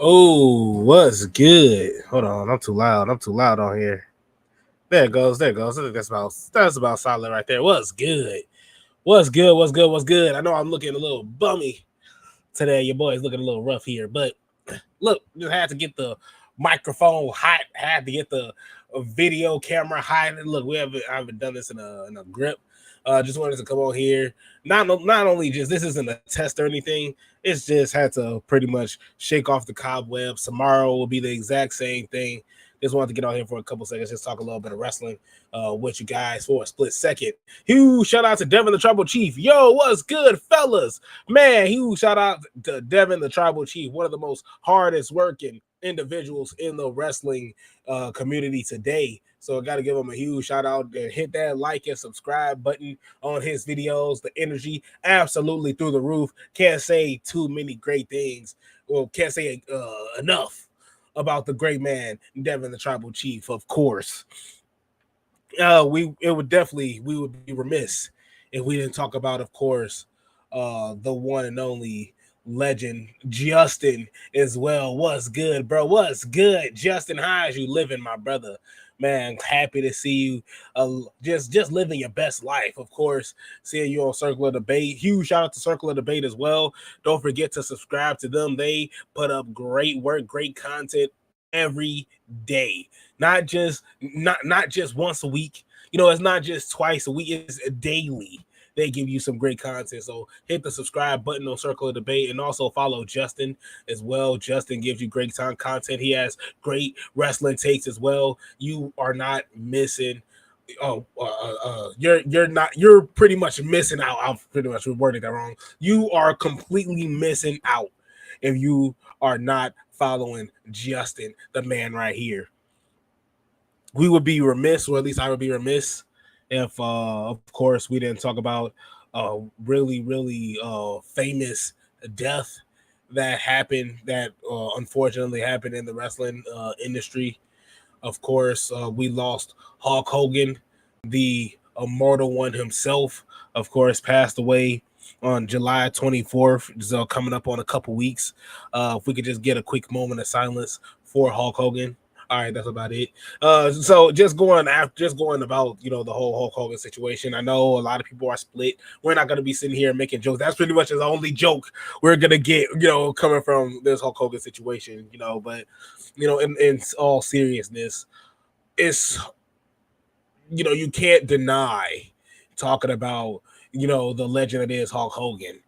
Oh, what's good? Hold on, I'm too loud. I'm too loud on here. There it goes. There it goes. I think that's about solid right there. What's good? What's good? What's good? What's good? I know I'm looking a little bummy today. Your boy's looking a little rough here, but look, just had to get the microphone hot. Had to get the video camera hot. And look, I haven't done this in a grip. Just wanted to come on here. Not only just this isn't a test or anything. It's just had to pretty much shake off the cobwebs. Tomorrow will be the exact same thing. Just wanted to get on here for a couple seconds, just talk a little bit of wrestling with you guys for a split second. Huge shout out to Devin the Tribal Chief. Yo, what's good, fellas? Man, huge shout out to Devin the Tribal Chief, one of the most hardest working individuals in the wrestling community today. So I got to give him a huge shout out and hit that like and subscribe button on his videos. The energy absolutely through the roof. Can't say too many great things. Well, can't say enough about the great man Devin the Tribal Chief. Of course, we would be remiss if we didn't talk about, of course, the one and only legend Justin as well. What's good, bro? What's good, Justin? How is you living, my brother? Man, happy to see you. Just living your best life, of course. Seeing you on Circle of Debate. Huge shout out to Circle of Debate as well. Don't forget to subscribe to them. They put up great work, great content every day. Not just once a week. It's not just twice a week. It's daily. They give you some great content. So hit the subscribe button on Circle of Debate and also follow Justin as well. Justin gives you great time content. He has great wrestling takes as well. You are not missing. You're pretty much missing out. I've pretty much worded that wrong. You are completely missing out if you are not following Justin, the man right here. We would be remiss, or at least I would be remiss, if, of course, we didn't talk about a really famous death that unfortunately happened in the wrestling industry. Of course, we lost Hulk Hogan, the immortal one himself. Of course, passed away on July 24th, so coming up on a couple weeks. If we could just get a quick moment of silence for Hulk Hogan. All right, that's about it. So just going about the whole Hulk Hogan situation. I know a lot of people are split. We're not gonna be sitting here making jokes. That's pretty much the only joke we're gonna get, coming from this Hulk Hogan situation. But in all seriousness, it's you can't deny talking about the legend that is Hulk Hogan.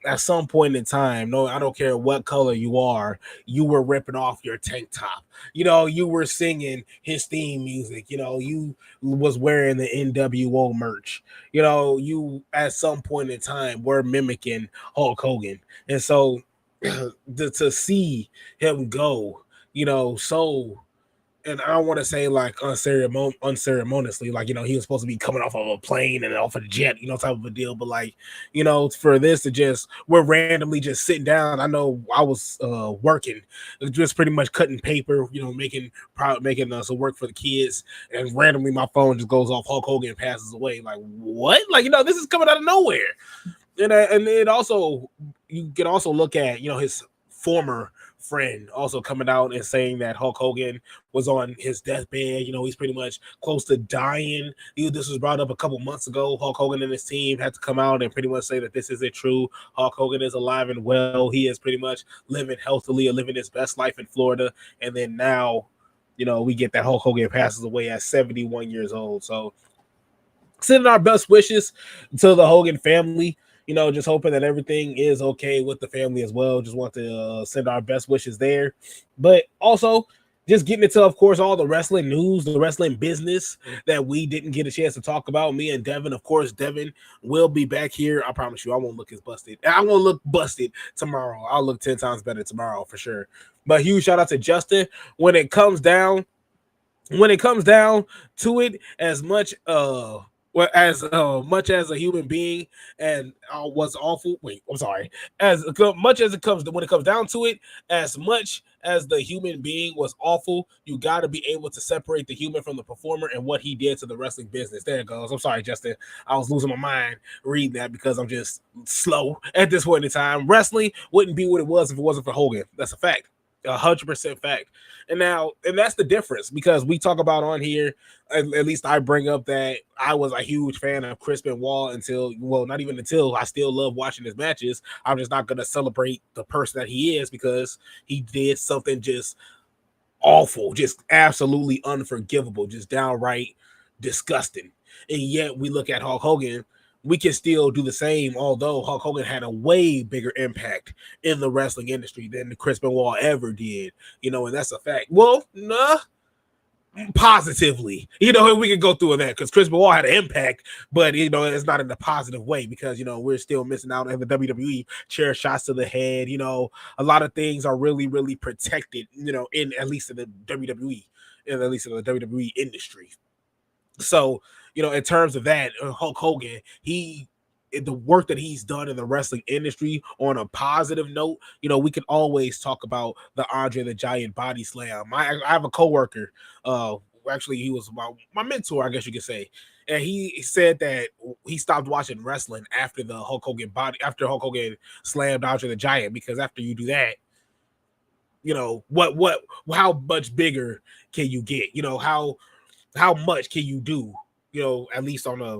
At some point in time, no, I don't care what color you are, you were ripping off your tank top. You were singing his theme music. You was wearing the NWO merch. You at some point in time were mimicking Hulk Hogan, and so to see him go, so, and I don't want to say like unceremoniously, like he was supposed to be coming off of a plane and off of a jet, type of a deal. But like, for this to just we're randomly just sitting down. I know I was working, just pretty much cutting paper, making some work for the kids, and randomly my phone just goes off. Hulk Hogan passes away. Like what? Like this is coming out of nowhere. And it also, you can also look at his former friend also coming out and saying that Hulk Hogan was on his deathbed. He's pretty much close to dying. This was brought up a couple months ago. Hulk Hogan and his team had to come out and pretty much say that this isn't true. Hulk Hogan is alive and well. He is pretty much living healthily and living his best life in Florida. And then now, we get that Hulk Hogan passes away at 71 years old. So sending our best wishes to the Hogan family. Just hoping that everything is okay with the family as well. Just want to send our best wishes there. But also, just getting into, of course, all the wrestling news, the wrestling business that we didn't get a chance to talk about. Me and Devin, of course, Devin will be back here. I promise you, I won't look as busted. I won't look busted tomorrow. I'll look 10 times better tomorrow for sure. But huge shout out to Justin. When it comes down to it, as much much as a human being and was awful. Wait, I'm sorry. As much as it comes when it comes down to it, as much as the human being was awful, you got to be able to separate the human from the performer and what he did to the wrestling business. There it goes. I'm sorry, Justin. I was losing my mind reading that because I'm just slow at this point in time. Wrestling wouldn't be what it was if it wasn't for Hogan. That's a fact. 100% fact. And that's the difference, because we talk about on here, at least I bring up that I was a huge fan of Crispin Wall until, well, not even until, I still love watching his matches. I'm just not going to celebrate the person that he is, because he did something just awful, just absolutely unforgivable, just downright disgusting. And yet we look at Hulk Hogan, we can still do the same, although Hulk Hogan had a way bigger impact in the wrestling industry than Chris Benoit ever did, and that's a fact. Well, nah, positively, we can go through that, because Chris Benoit had an impact, but it's not in a positive way, because we're still missing out on the WWE chair shots to the head. A lot of things are really, really protected, in at least in the WWE, and at least in the WWE industry. So, in terms of that, Hulk Hogan, the work that he's done in the wrestling industry, on a positive note, we can always talk about the Andre the Giant body slam. I have a coworker, actually he was my mentor, I guess you could say, and he said that he stopped watching wrestling after after Hulk Hogan slammed Andre the Giant, because after you do that, how much bigger can you get? How much can you do, at least on a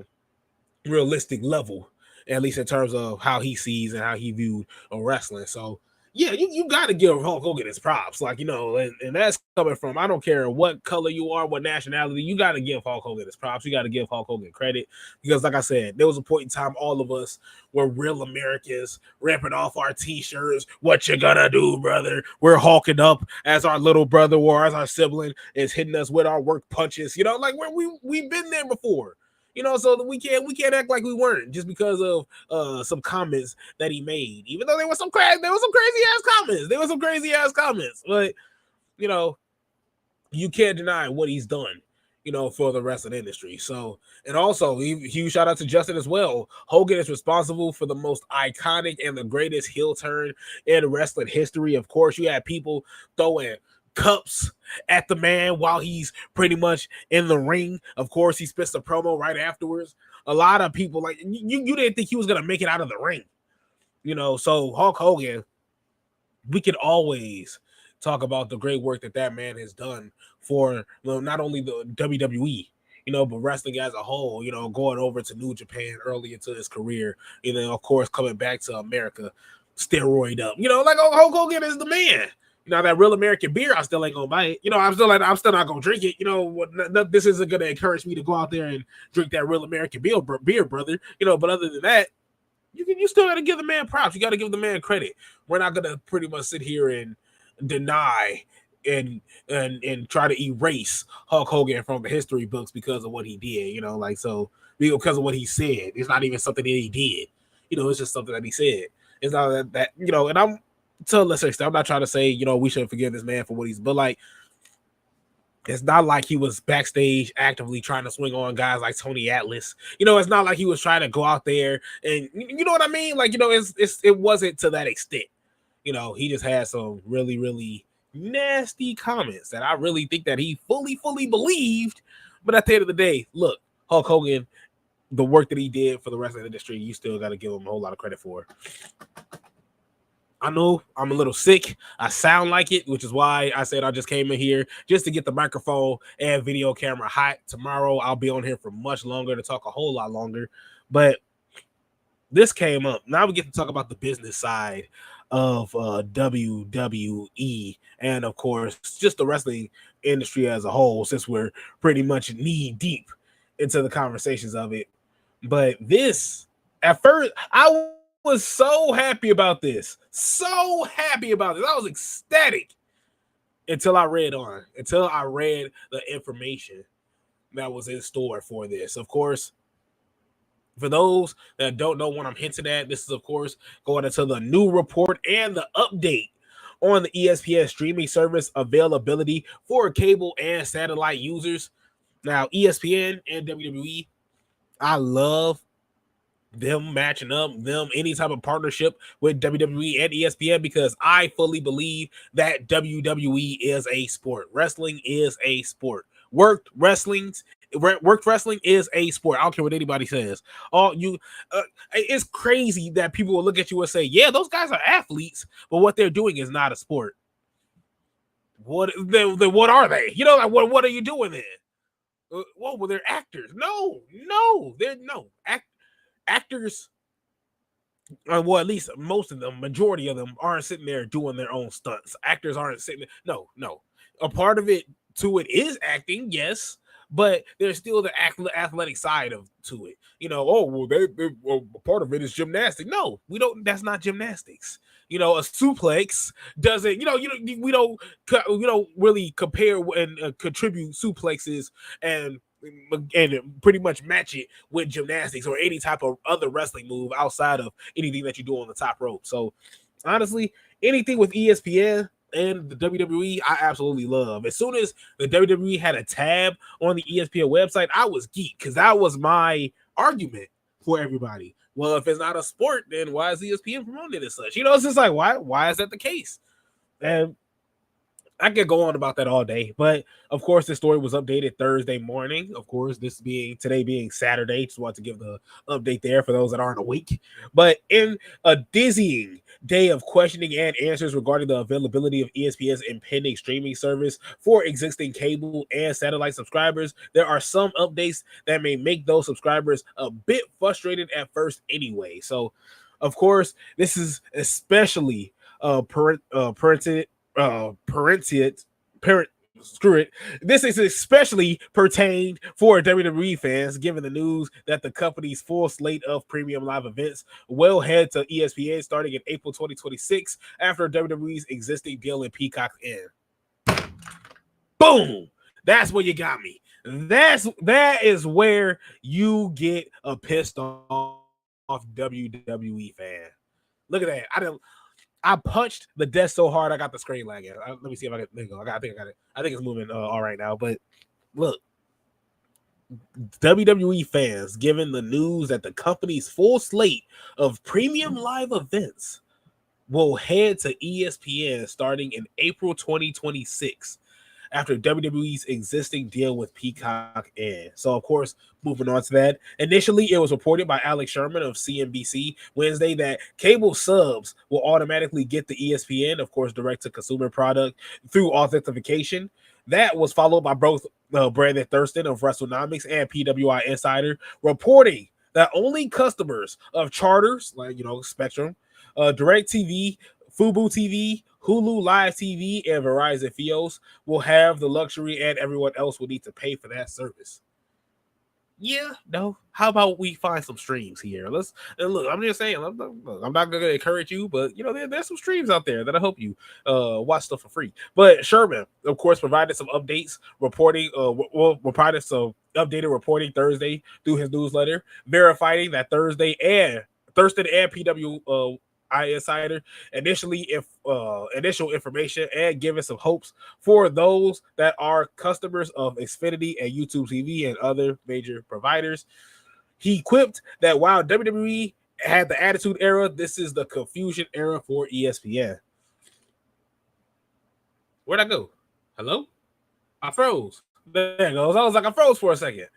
realistic level, at least in terms of how he sees and how he viewed wrestling. So yeah, you got to give Hulk Hogan his props, like, and that's coming from, I don't care what color you are, what nationality, you got to give Hulk Hogan his props. You got to give Hulk Hogan credit, because like I said, there was a point in time all of us were real Americans, ripping off our t-shirts. What you gonna do, brother? We're hulking up as our little brother or as our sibling is hitting us with our work punches. Like we've been there before. So we can't act like we weren't, just because of some comments that he made. Even though there was some crazy ass comments. But you know, you can't deny what he's done, for the wrestling industry. So, and also, huge shout out to Justin as well. Hogan is responsible for the most iconic and the greatest heel turn in wrestling history. Of course, you had people throwing cups at the man while he's pretty much in the ring. Of course, he spits a promo right afterwards. A lot of people, like, you didn't think he was gonna make it out of the ring, So Hulk Hogan, we can always talk about the great work that man has done for, not only the WWE, but wrestling as a whole, going over to New Japan early into his career, of course, coming back to America, steroid up, like, oh, Hulk Hogan is the man. That real American beer, I still ain't gonna buy it. I'm still not gonna drink it. This isn't gonna encourage me to go out there and drink that real American beer, brother. But other than that, you still got to give the man props. You got to give the man credit. We're not gonna pretty much sit here and deny and try to erase Hulk Hogan from the history books because of what he did. Because of what he said. It's not even something that he did. It's just something that he said. It's not that and I'm to a lesser extent, I'm not trying to say we shouldn't forgive this man for what he's, but like, it's not like he was backstage actively trying to swing on guys like Tony Atlas. It's not like he was trying to go out there and, you know what I mean? Like, it wasn't to that extent. He just had some really, really nasty comments that I really think that he fully believed. But at the end of the day, look, Hulk Hogan, the work that he did for the wrestling industry, you still got to give him a whole lot of credit for. I know I'm a little sick. I sound like it, which is why I said I just came in here just to get the microphone and video camera hot. Tomorrow I'll be on here for much longer to talk a whole lot longer. But this came up. Now we get to talk about the business side of WWE and, of course, just the wrestling industry as a whole, since we're pretty much knee deep into the conversations of it. But this, at first, I was so happy about this. I was ecstatic until I read the information that was in store for this. Of course, for those that don't know what I'm hinting at, this is, of course, going into the new report and the update on the ESPN streaming service availability for cable and satellite users. Now, ESPN and WWE, I love them matching up, any type of partnership with WWE and ESPN, because I fully believe that WWE is a sport. Wrestling is a sport. Worked wrestling is a sport. I don't care what anybody says. It's crazy that people will look at you and say, "Yeah, those guys are athletes," but what they're doing is not a sport. what are they? Like what are you doing then? Well, they're actors. No, they're no actors. Well, at least most of them, majority of them, aren't sitting there doing their own stunts. Actors aren't sitting there. No. A part of it to it is acting, yes, but there's still the athletic side of to it. Oh well, well, part of it is gymnastics. No, we don't. That's not gymnastics. A suplex doesn't. We don't really compare and contribute suplexes and pretty much match it with gymnastics or any type of other wrestling move outside of anything that you do on the top rope. So honestly, anything with ESPN and the WWE, I absolutely love. As soon as the WWE had a tab on the ESPN website, I was geeked because that was my argument for everybody. Well, if it's not a sport, then why is ESPN promoting it as such? It's just like why is that the case? And I could go on about that all day, but of course, this story was updated Thursday morning. Of course, today being Saturday, just want to give the update there for those that aren't awake. But in a dizzying day of questioning and answers regarding the availability of ESPN's impending streaming service for existing cable and satellite subscribers, there are some updates that may make those subscribers a bit frustrated at first anyway. So, of course, this is especially parented parent screw it. This is especially pertained for WWE fans, given the news that the company's full slate of premium live events will head to ESPN starting in April 2026 after WWE's existing deal in Peacock end. Boom! That's where you got me. That is where you get a pissed off WWE fan. Look at that. I punched the desk so hard I got the screen lagging. Let me see if I can. There you go. I think I got it. I think it's moving all right now. But look, WWE fans, given the news that the company's full slate of premium live events will head to ESPN starting in April 2026 after WWE's existing deal with Peacock ends. So, of course, moving on to that. Initially, it was reported by Alex Sherman of CNBC Wednesday that cable subs will automatically get the ESPN, of course, direct-to-consumer product through authentication. That was followed by both Brandon Thurston of WrestleNomics and PWI Insider reporting that only customers of charters, like, Spectrum, DirecTV, Fubo TV, Hulu Live TV, and Verizon Fios will have the luxury, and everyone else will need to pay for that service. Yeah, no. How about we find some streams here? And look. I'm just saying. I'm not going to encourage you, but there's some streams out there that'll help you watch stuff for free. But Sherman, of course, provided some updates reporting. Provided some updated reporting Thursday through his newsletter, verifying that Thurston and PW Insider initial information and giving some hopes for those that are customers of Xfinity and YouTube TV and other major providers. He quipped that while WWE had the Attitude Era, this is the confusion era for ESPN. Where'd I go? Hello? I froze. There it goes. I was like, I froze for a second.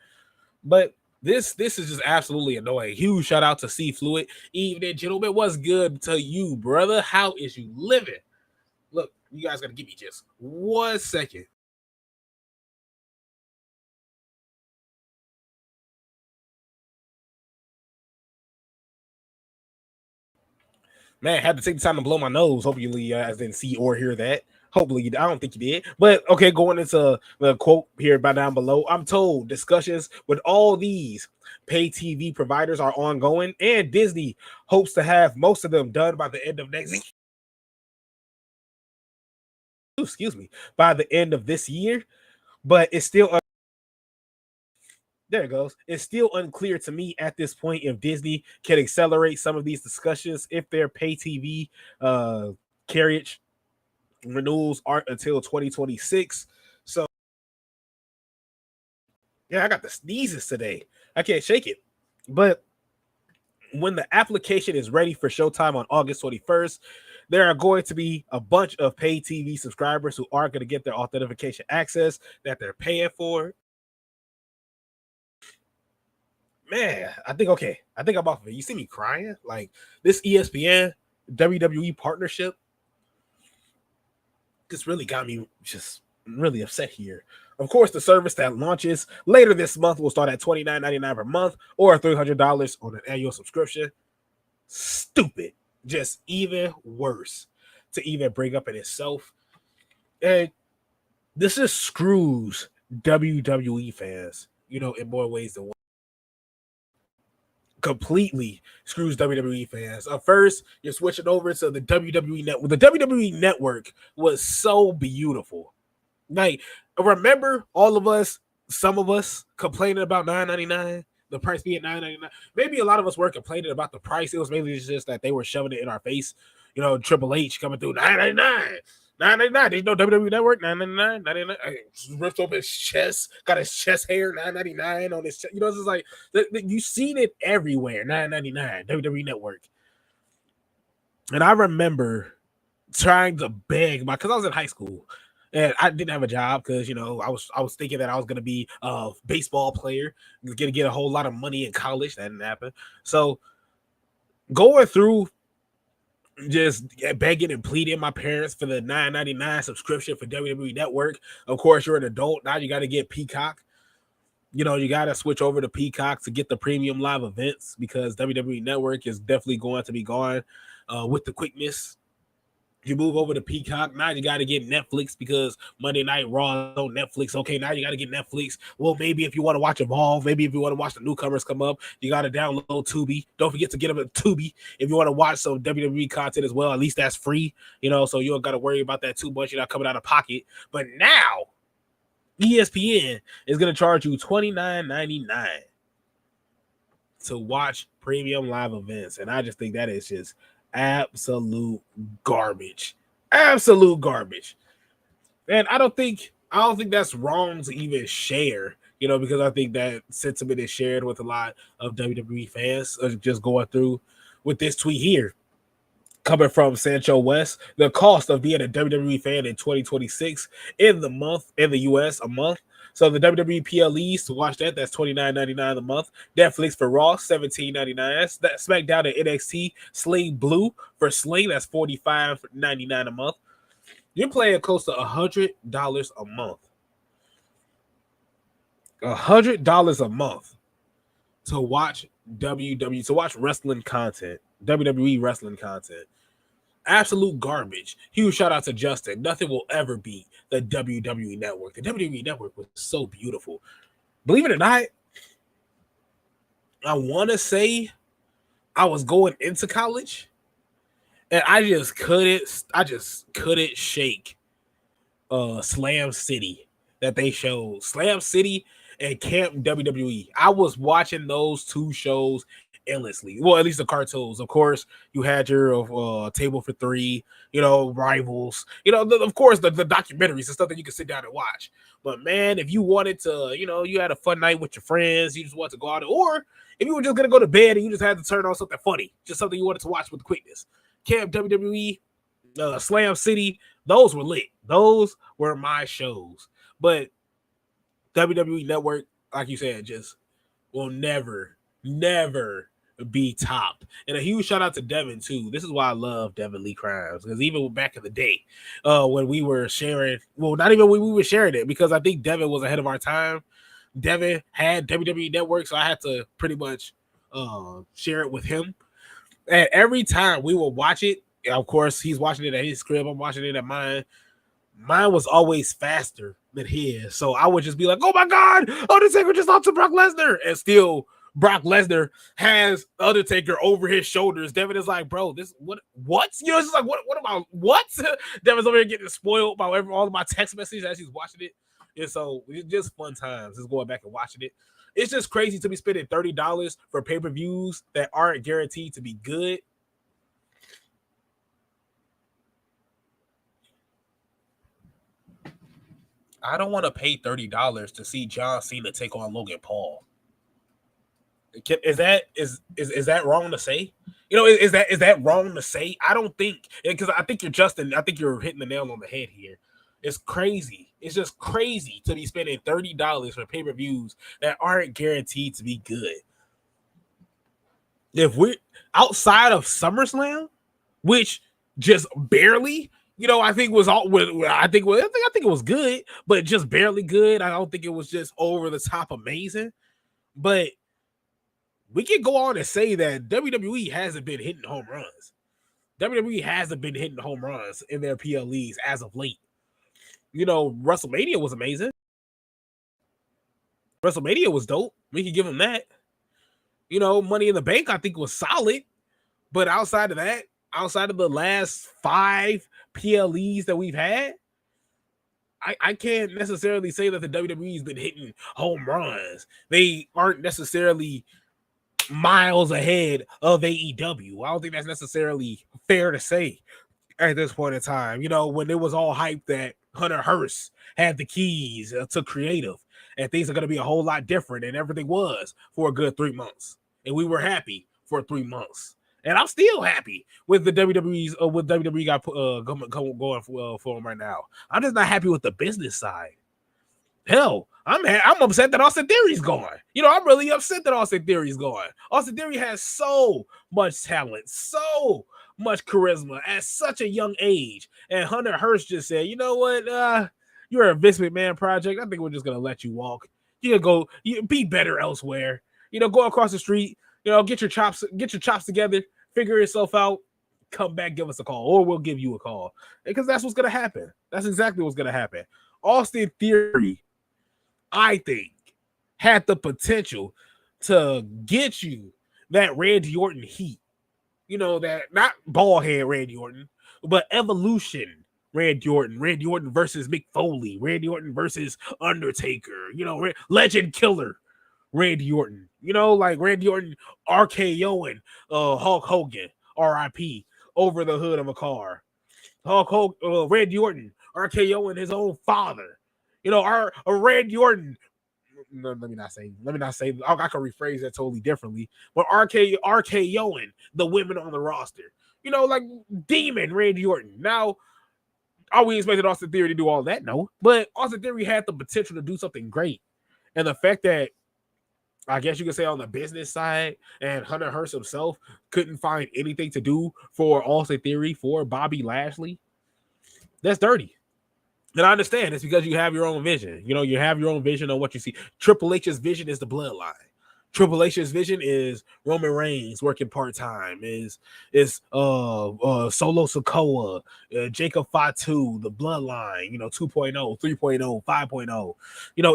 But this is just absolutely annoying. Huge shout out to C Fluid. Evening, gentlemen. What's good to you, brother? How is you living? Look, you guys gotta give me just 1 second. Man, I had to take the time to blow my nose. Hopefully, you guys didn't see or hear that. Hopefully, I don't think you did. But okay, going into the quote here by down below, I'm told discussions with all these pay TV providers are ongoing, and Disney hopes to have most of them done by the end of next year. Excuse me, by the end of this year, but it's still there it goes. It's still unclear to me at this point if Disney can accelerate some of these discussions if their pay TV carriage renewals aren't until 2026. So yeah, I got the sneezes today. I can't shake it. But when the application is ready for Showtime on August 21st, there are going to be a bunch of pay TV subscribers who aren't going to get their authentication access that they're paying for. Man, I think I'm off of it. You see me crying? Like this ESPN WWE partnership this really got me just really upset here. Of course, the service that launches later this month will start at $29.99 per month or $300 on an annual subscription. Stupid. Just even worse to even bring up in itself. And this just screws WWE fans, in more ways than one. Completely screws WWE fans. First, you're switching over to the WWE network. The WWE network was so beautiful. Like, remember all of us, some of us complaining about $9.99, the price being $9.99. Maybe a lot of us were complaining about the price. It was mainly just that they were shoving it in our face. Triple H coming through $9.99. $9.99. Did you know WWE Network? $9.99. $9.99. Ripped open his chest, got his chest hair, $9.99 on his chest. It's just like you've seen it everywhere. $9.99. WWE Network. And I remember trying to beg because I was in high school. And I didn't have a job because I was thinking that I was gonna be a baseball player, gonna get a whole lot of money in college. That didn't happen. So going through just begging and pleading my parents for the $9.99 subscription for WWE Network. Of course, you're an adult now. You got to get Peacock. You got to switch over to Peacock to get the premium live events because WWE Network is definitely going to be gone with the quickness. You move over to Peacock. Now you got to get Netflix because Monday Night Raw is on Netflix. Okay, now you got to get Netflix. Well, maybe if you want to watch Evolve, maybe if you want to watch the newcomers come up, you got to download Tubi. Don't forget to get them at Tubi if you want to watch some WWE content as well. At least that's free, so you don't got to worry about that too much. You're not coming out of pocket. But now ESPN is going to charge you $29.99 to watch premium live events. And I just think that is just absolute garbage. Absolute garbage. And I don't think that's wrong to even share, because I think that sentiment is shared with a lot of WWE fans just going through with this tweet here. Coming from Sancho West, the cost of being a WWE fan in 2026 in the US a month. So the WWE PLEs to watch that's $29.99 a month. Netflix for Raw, $17.99. That SmackDown and NXT Sling Blue for Sling, that's $45.99 a month. You're paying close to $100 a month. $100 a month to watch wrestling content, WWE wrestling content. Absolute garbage. Huge shout out to Justin. Nothing will ever beat the WWE Network. The WWE Network was so beautiful. Believe it or not, I want to say I was going into college and I just couldn't shake Slam City that they showed. Slam City and Camp WWE. I was watching those two shows endlessly. Well, at least the cartoons. Of course, you had your Table for Three, Rivals, of course, the documentaries and stuff that you can sit down and watch. But man, if you wanted to, you had a fun night with your friends, you just wanted to go out, or if you were just going to go to bed and you just had to turn on something funny, just something you wanted to watch with quickness. Camp WWE, Slam City, those were lit. Those were my shows. But WWE Network, like you said, just will never be topped. And a huge shout out to Devin too. This is why I love Devin Lee Crimes, because even back in the day, when we were sharing, well, not even when we were sharing it, because I think Devin was ahead of our time. Devin had WWE Network, so I had to pretty much share it with him. And every time we would watch it, of course, he's watching it at his crib, I'm watching it at mine. Mine was always faster than his. So I would just be like, oh my God, Undertaker just lost to Brock Lesnar. And still, Brock Lesnar has Undertaker over his shoulders. Devin is like, bro, this what? It's just like, what about what? Devin's over here getting spoiled by all of my text messages as he's watching it. And so it's just fun times, just going back and watching it. It's just crazy to be spending $30 for pay-per-views that aren't guaranteed to be good. I don't want to pay $30 to see John Cena take on Logan Paul. Is that wrong to say? Is that wrong to say? I don't think, because I think you're hitting the nail on the head here. It's crazy. It's just crazy to be spending $30 for pay-per-views that aren't guaranteed to be good. If we're outside of SummerSlam, which just barely, I think was all. I think it was good, but just barely good. I don't think it was just over the top amazing. But we can go on and say that WWE hasn't been hitting home runs. WWE hasn't been hitting home runs in their PLEs as of late. WrestleMania was amazing. WrestleMania was dope. We can give them that. Money in the Bank, I think, was solid. But outside of that, outside of the last 5 PLEs that we've had, I can't necessarily say that the WWE's been hitting home runs. They aren't necessarily miles ahead of AEW. I don't think that's necessarily fair to say at this point in time. When it was all hyped that Hunter Hearst had the keys to creative and things are going to be a whole lot different, and everything was for a good 3 months. And we were happy for 3 months. And I'm still happy with the WWE's with WWE got going for them right now. I'm just not happy with the business side. Hell, I'm upset that Austin Theory's gone. I'm really upset that Austin Theory's gone. Austin Theory has so much talent, so much charisma at such a young age. And Hunter Hearst just said, you know what? You're a Vince McMahon project. I think we're just gonna let you walk. You can go be better elsewhere. Go across the street. Get your chops together, figure yourself out, come back, give us a call, or we'll give you a call. Because that's what's gonna happen. That's exactly what's gonna happen. Austin Theory, I think, had the potential to get you that Randy Orton heat. That not bald head Randy Orton, but evolution Randy Orton versus Mick Foley, Randy Orton versus Undertaker, Legend Killer Randy Orton, like Randy Orton RKOing Hulk Hogan, RIP, over the hood of a car. Randy Orton RKOing his own father. Our Randy Orton. No, let me not say. I can rephrase that totally differently. But RKOing the women on the roster. Like Demon Randy Orton. Now, are we expecting Austin Theory to do all that? No. But Austin Theory had the potential to do something great. And the fact that, I guess you could say, on the business side, and Hunter Hearst himself couldn't find anything to do for Austin Theory, for Bobby Lashley, that's dirty. And I understand it's because you have your own vision. You have your own vision on what you see. Triple H's vision is the bloodline. Triple H's vision is Roman Reigns working part-time, is Solo Sikoa, Jacob Fatu, the bloodline, 2.0, 3.0, 5.0.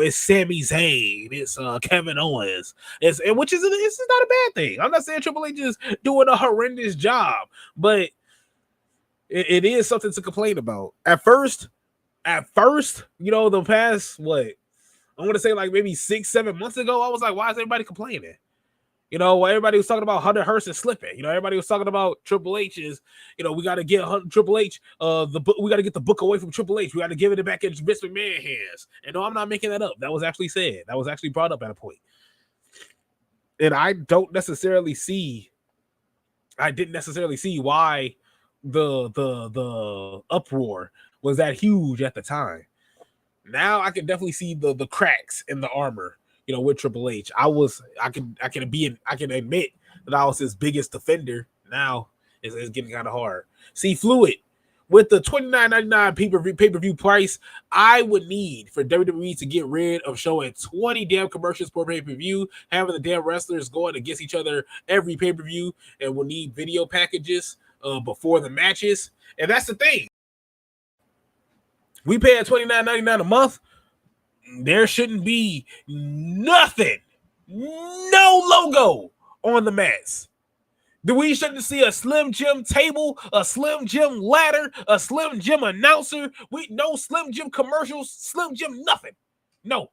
It's Sami Zayn, it's Kevin Owens. It's not a bad thing. I'm not saying Triple H is doing a horrendous job, but it is something to complain about. At first, the past, I want to say like maybe 6-7 months ago, I was like, why is everybody complaining? Everybody was talking about Hunter Hearst and slipping. Everybody was talking about Triple H's. We got to get Triple H. We got to get the book away from Triple H. We got to give it back in Vince McMahon hands. And no, I'm not making that up. That was actually said. That was actually brought up at a point. And I didn't necessarily see why the uproar was that huge at the time. Now I can definitely see the cracks in the armor, with Triple H. I can admit that I was his biggest defender. Now it's getting kind of hard. See, Fluid, with the $29.99 pay-per-view price, I would need for WWE to get rid of showing 20 damn commercials per pay-per-view, having the damn wrestlers going against each other every pay-per-view, and we'll need video packages before the matches. And that's the thing. We pay at $29.99 a month. There shouldn't be nothing, no logo on the mats. We shouldn't see a Slim Jim table, a Slim Jim ladder, a Slim Jim announcer. No Slim Jim commercials, Slim Jim nothing. No.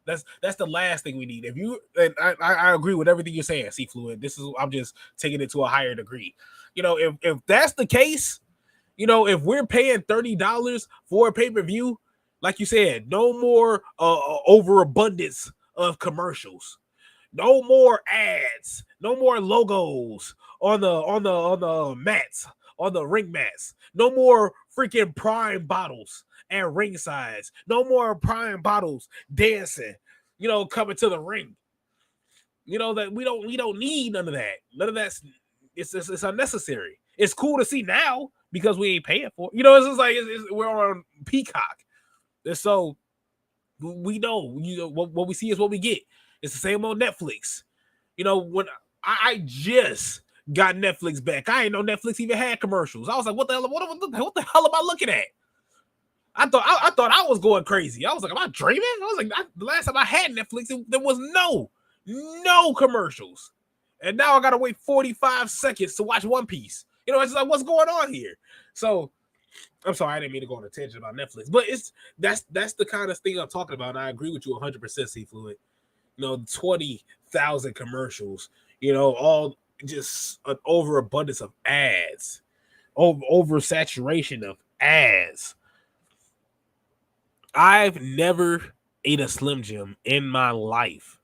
That's the last thing we need. And I agree with everything you're saying, C Fluid. I'm just taking it to a higher degree. If that's the case, if we're paying $30 for a pay-per-view, like you said, no more overabundance of commercials, no more ads, no more logos on the mats, on the ring mats, no more freaking Prime bottles at ring sides, no more Prime bottles dancing, coming to the ring. That we don't need none of that. None of that's it's unnecessary. It's cool to see now because we ain't paying for it. You know, it's just like we're on Peacock. And so we know, what we see is what we get. It's the same on Netflix. You know, when I just got Netflix back, I ain't know Netflix even had commercials. I was like, what the hell? What the hell am I looking at? I thought I was going crazy. I was like, am I dreaming? I was like, the last time I had Netflix, there was no commercials, and now I gotta wait 45 seconds to watch One Piece. You know, it's like, what's going on here? So I'm sorry, I didn't mean to go on a tangent about Netflix, but that's the kind of thing I'm talking about. And I agree with you 100%, C Fluid. 20,000 commercials. All just an overabundance of ads, oversaturation of ads. I've never ate a Slim Jim in my life,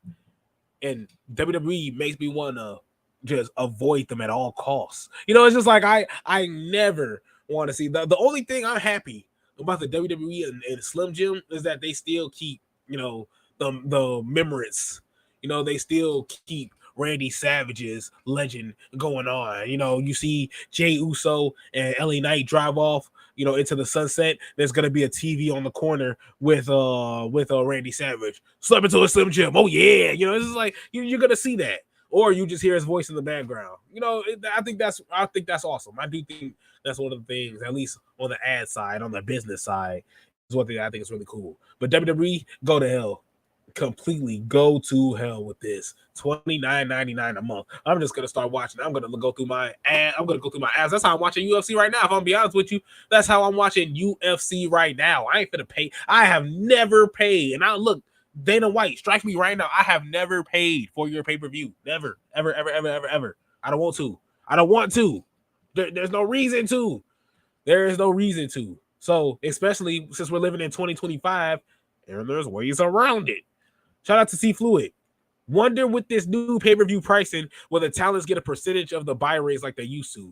and WWE makes me want to just avoid them at all costs. It's just like I never want to see the only thing I'm happy about the WWE and Slim Jim is that they still keep the memories. They still keep Randy Savage's legend going on. You see Jay Uso and LA Knight drive off, into the sunset. There's gonna be a TV on the corner with Randy Savage. Slip into a Slim Jim. Oh yeah, it's just like you're gonna see that, or you just hear his voice in the background. I think that's awesome. I do think that's one of the things, at least on the ad side, on the business side, is one thing I think is really cool. But WWE, go to hell. Completely go to hell with this. $29.99 a month. I'm just gonna start watching. I'm gonna go through my ads. That's how I'm watching UFC right now. If I'm gonna be honest with you, that's how I'm watching UFC right now. I ain't gonna pay. I have never paid. And I look, Dana White, strike me right now. I have never paid for your pay-per-view. Never, ever, ever, ever, ever, ever. I don't want to. I don't want to. There's no reason to. There is no reason to. So, especially since we're living in 2025, and there's ways around it. Shout out to C Fluid. Wonder with this new pay-per-view pricing, will the talents get a percentage of the buy rates like they used to?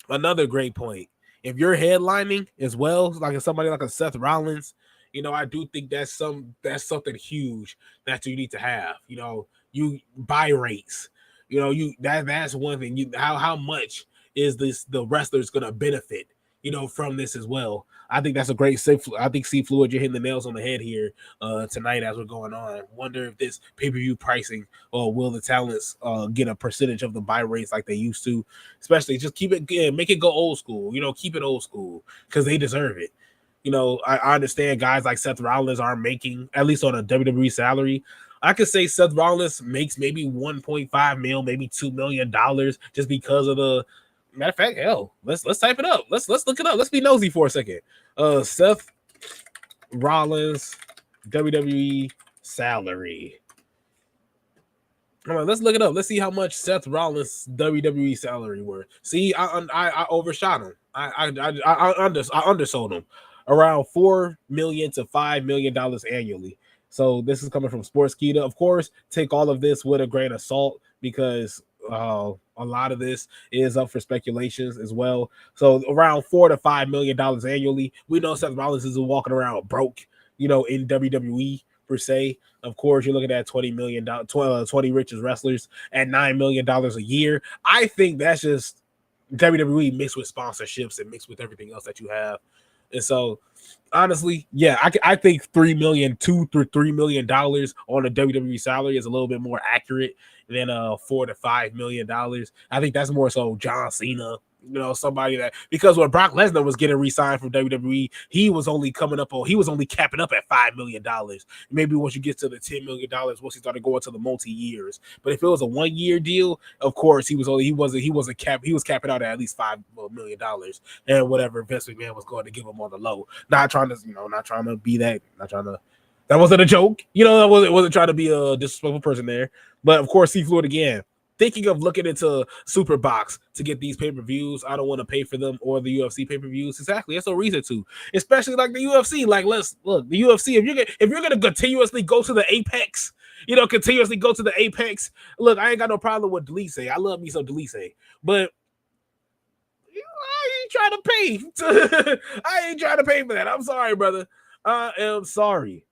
Another great point. If you're headlining as well, like somebody like a Seth Rollins, I do think that's something huge that you need to have. You buy rates. That's one thing. How much is the wrestler's gonna benefit? From this as well. I think that's a great. I think C Fluid, you're hitting the nails on the head here tonight as we're going on. Wonder if this pay-per-view pricing, or will the talents get a percentage of the buy rates like they used to? Especially, just keep it, make it go old school. Keep it old school because they deserve it. I understand guys like Seth Rollins are making, at least on a WWE salary. I could say Seth Rollins makes maybe 1.5 mil, maybe $2 million just because of the. Matter of fact, hell, let's type it up. Let's look it up. Let's be nosy for a second. Seth Rollins WWE salary. Come on, let's look it up. Let's see how much Seth Rollins WWE salary were. See, I overshot him. I undersold him around $4 million to $5 million annually. So this is coming from Sportskeeda. Of course, take all of this with a grain of salt because a lot of this is up for speculations as well. So around $4 to $5 million annually. We know Seth Rollins is walking around broke, in WWE per se. Of course, you're looking at $20 million, 20 richest wrestlers at $9 million a year. I think that's just WWE mixed with sponsorships and mixed with everything else that you have. And so, honestly, yeah, I think $2 to $3 million on a WWE salary is a little bit more accurate than $4 to $5 million. I think that's more so John Cena, somebody that, because when Brock Lesnar was getting re-signed from WWE, he was only capping up at $5 million. Maybe once you get to the $10 million, once he started going to the multi-years. But if it was a 1-year deal, of course he was capping out at least $5 million and whatever Vince McMahon was going to give him on the low. Not trying to be that, that wasn't a joke. I wasn't trying to be a disrespectful person there. But of course, C Fluid again, thinking of looking into Superbox to get these pay-per-views. I don't want to pay for them or the UFC pay-per-views. Exactly. That's no reason to. Especially like the UFC. Like, let's look, the UFC, if you're gonna continuously go to the apex, Look, I ain't got no problem with Delise. I love me some Delise. But I ain't trying to pay. I ain't trying to pay for that. I'm sorry, brother. I am sorry.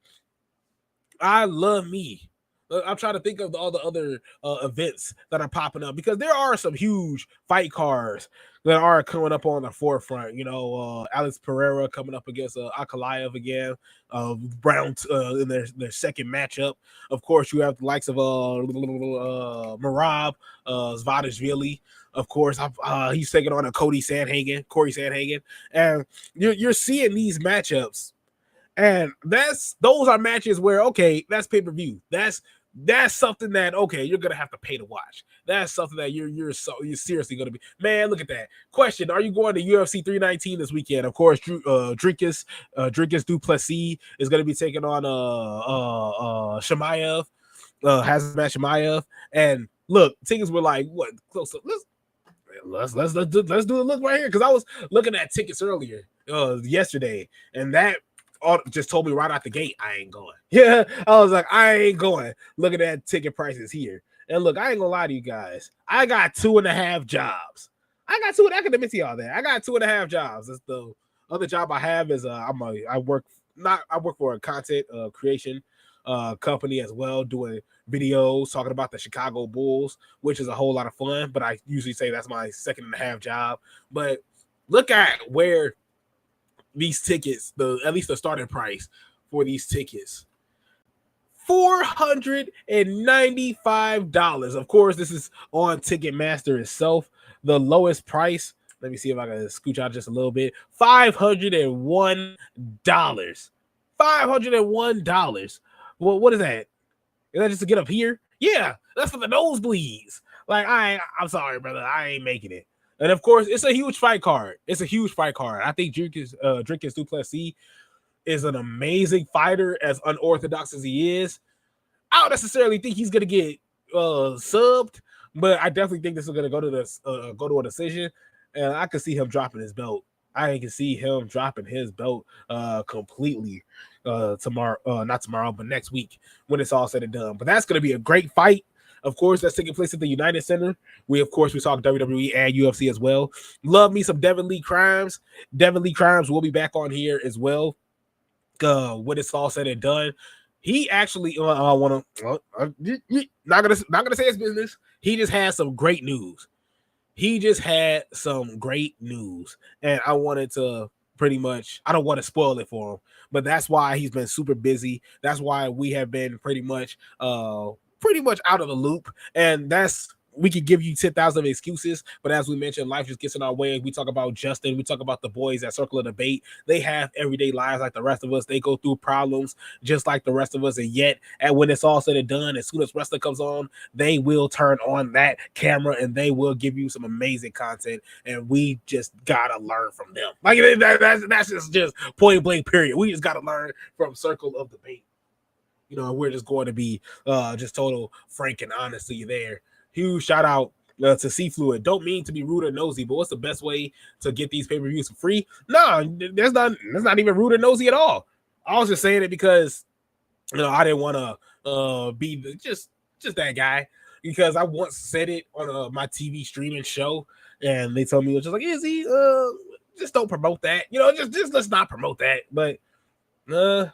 I love me I'm trying to think of all the other events that are popping up because there are some huge fight cards that are coming up on the forefront. Alex Pereira coming up against Ankalaev again, round in their second matchup. Of course, you have the likes of Marab, Zvadishvili. Of course, he's taking on a Corey Sandhagen, and you're seeing these matchups, and those are matches where that's pay per view. That's something that you're gonna have to pay to watch. That's something that you're seriously gonna be. Man, look at that question. Are you going to UFC 319 this weekend? Of course, Drinkus Duplessis is gonna be taking on Shemaev. Has match Shemaev, and look, tickets were like what close to let's do a look right here because I was looking at tickets earlier yesterday, and that just told me right out the gate I ain't going. Yeah, I was like, I ain't going. Looking at ticket prices here, and look, I ain't gonna lie to you guys. I got 2.5 jobs. I can admit to y'all that I got 2.5 jobs. That's the other job I have is I work for a content creation company as well, doing videos talking about the Chicago Bulls, which is a whole lot of fun. But I usually say that's my 2.5 job. But look at where these tickets, at least the starting price for these tickets, $495. Of course, this is on Ticketmaster itself. The lowest price, let me see if I can scooch out just a little bit, $501. $501. Well, what is that? Is that just to get up here? Yeah, that's for the nosebleeds. Like, I'm sorry, brother. I ain't making it. And of course, it's a huge fight card. I think Drinkus Duplessis is an amazing fighter, as unorthodox as he is. I don't necessarily think he's gonna get subbed, but I definitely think this is gonna go to a decision, and I can see him dropping his belt. I can see him dropping his belt completely tomorrow, not tomorrow, but next week when it's all said and done. But that's gonna be a great fight. Of course, that's taking place at the United Center. We talk WWE and UFC as well. Love me some Devin Lee Crimes. Devin Lee Crimes will be back on here as well when it's all said and done. He actually, not gonna say his business. He just had some great news. And I wanted to I don't want to spoil it for him, but that's why he's been super busy. That's why we have been pretty much out of the loop, and we could give you 10,000 excuses, but as we mentioned, life just gets in our way. We talk about Justin, we talk about the boys at Circle of Debate. They have everyday lives like the rest of us. They go through problems just like the rest of us, and yet, when it's all said and done, as soon as wrestling comes on, they will turn on that camera and they will give you some amazing content, and we just gotta learn from them. Like that's just point blank period. We just gotta learn from Circle of Debate. We're just going to be just total frank and honesty there. Huge shout out to C Fluid. Don't mean to be rude or nosy, but what's the best way to get these pay-per-views for free? No, that's not even rude or nosy at all. I was just saying it because I didn't want to be just that guy, because I once said it on my TV streaming show, and they told me, it was just like, Izzy, just don't promote that. Just let's not promote that. But I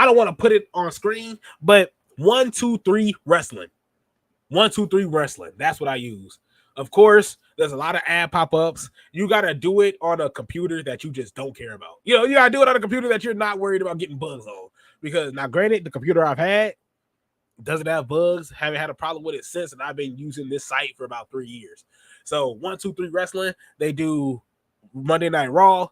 don't want to put it on screen, but 123 Wrestling. 123 Wrestling. That's what I use. Of course, there's a lot of ad pop-ups. You got to do it on a computer that you just don't care about. You got to do it on a computer that you're not worried about getting bugs on. Because now, granted, the computer I've had doesn't have bugs. Haven't had a problem with it since, and I've been using this site for about 3 years. So 123 Wrestling, they do Monday Night Raw,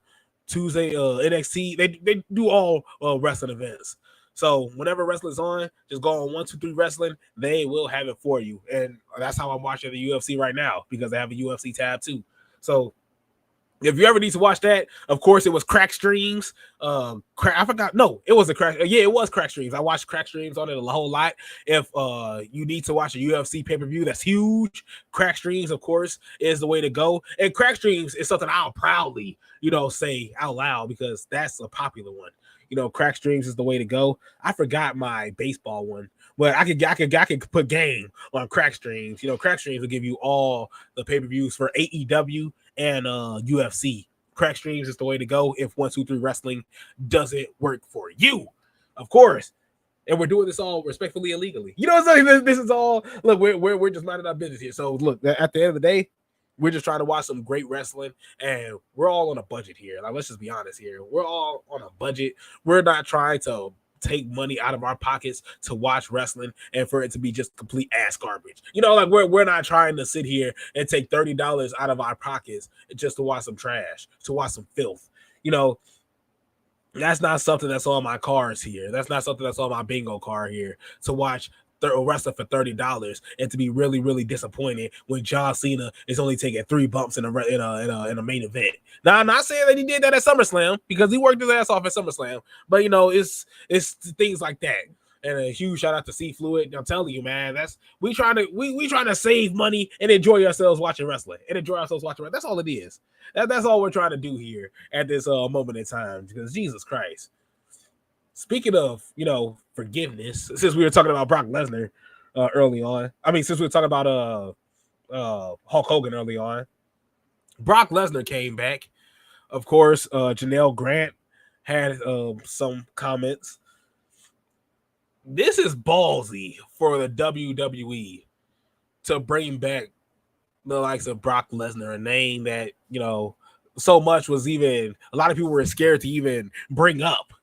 Tuesday NXT. They do all wrestling events. So whenever wrestling's on, just go on 123 Wrestling. They will have it for you, and that's how I'm watching the UFC right now, because they have a UFC tab too. So if you ever need to watch that, of course, it was Crack Streams. I forgot. No, it was a Crack. Yeah, it was Crack Streams. I watched Crack Streams on it a whole lot. If you need to watch a UFC pay-per-view that's huge, Crack Streams, of course, is the way to go. And Crack Streams is something I'll proudly, say out loud, because that's a popular one. Crack Streams is the way to go. I forgot my baseball one, but I could put game on Crack Streams. Crack Streams will give you all the pay-per-views for AEW and UFC. Crack Streams is the way to go if 123 Wrestling doesn't work for you. Of course, And we're doing this all respectfully and legally. You know what I'm saying? This is all, look, we're just minding our business here. So look, at the end of the day, we're just trying to watch some great wrestling, and we're all on a budget here. Like, let's just be honest here. We're all on a budget. We're not trying to take money out of our pockets to watch wrestling and for it to be just complete ass garbage. You know, like we're not trying to sit here and take $30 out of our pockets just to watch some trash, to watch some filth. You know, that's not something that's on my cards here. That's not something that's on my bingo card here to watch wrestling for $30 and to be really, really disappointed when John Cena is only taking 3 bumps in a main event. Now, I'm not saying that he did that at SummerSlam because he worked his ass off at SummerSlam, but you know, it's things like that. And a huge shout out to C Fluid. I'm telling you, man, that's we trying to save money and enjoy ourselves watching wrestling and enjoy ourselves watching wrestling. That's all it is. That's all we're trying to do here at this moment in time. Because Jesus Christ. Speaking of, you know, forgiveness, since we were talking about Brock Lesnar early on, I mean, since we were talking about Hulk Hogan early on, Brock Lesnar came back. Of course, Janelle Grant had some comments. This is ballsy for the WWE to bring back the likes of Brock Lesnar, a name that, you know, so much was even, a lot of people were scared to even bring up,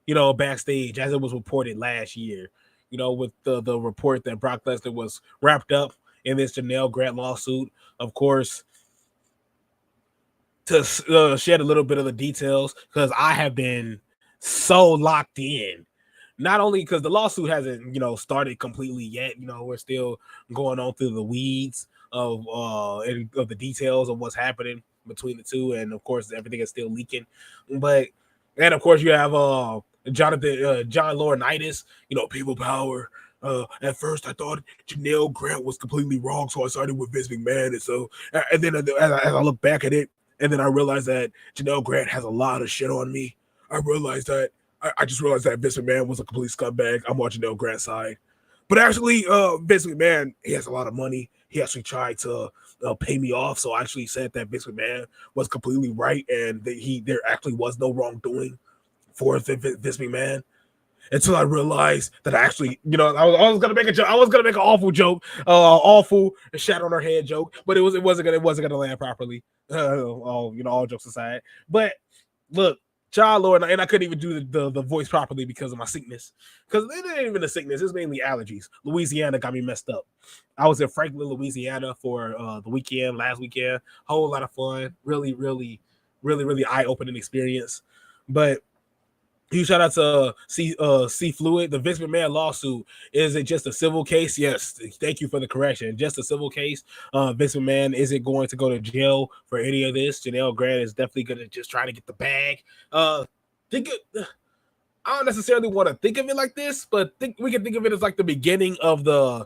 you know, backstage, as it was reported last year, you know, with the report that Brock Lesnar was wrapped up in this Janelle Grant lawsuit. Of course, to shed a little bit of the details, because I have been so locked in. Not only because the lawsuit hasn't, you know, started completely yet, you know, we're still going on through the weeds of of the details of what's happening between the two, and of course everything is still leaking. But and of course you have John Laurinaitis, you know, people power. At first, I thought Janelle Grant was completely wrong, so I sided with Vince McMahon, and then as I look back at it, and then I realized that Janelle Grant has a lot of shit on me. I just realized that Vince McMahon was a complete scumbag. I'm watching Janelle Grant's side. But actually, Vince McMahon, he has a lot of money. He actually tried to pay me off. So I actually said that Vince McMahon was completely right and that there actually was no wrongdoing for Vince McMahon. Until I realized that I actually, you know, I was gonna make a joke. I was gonna make an awful joke, awful shat on her head joke, but it wasn't gonna land properly. All jokes aside. But look, John Lord, and I couldn't even do the voice properly because of my sickness. Because it ain't even a sickness; it's mainly allergies. Louisiana got me messed up. I was in Franklin, Louisiana for the weekend, last weekend. Whole lot of fun, really, really, really, really eye-opening experience. But huge shout out to C Fluid. The Vince McMahon lawsuit, is it just a civil case? Yes. Thank you for the correction. Just a civil case. Vince McMahon isn't going to go to jail for any of this. Janelle Grant is definitely going to just try to get the bag. Think I don't necessarily want to think of it like this, but we can think of it as like the beginning of the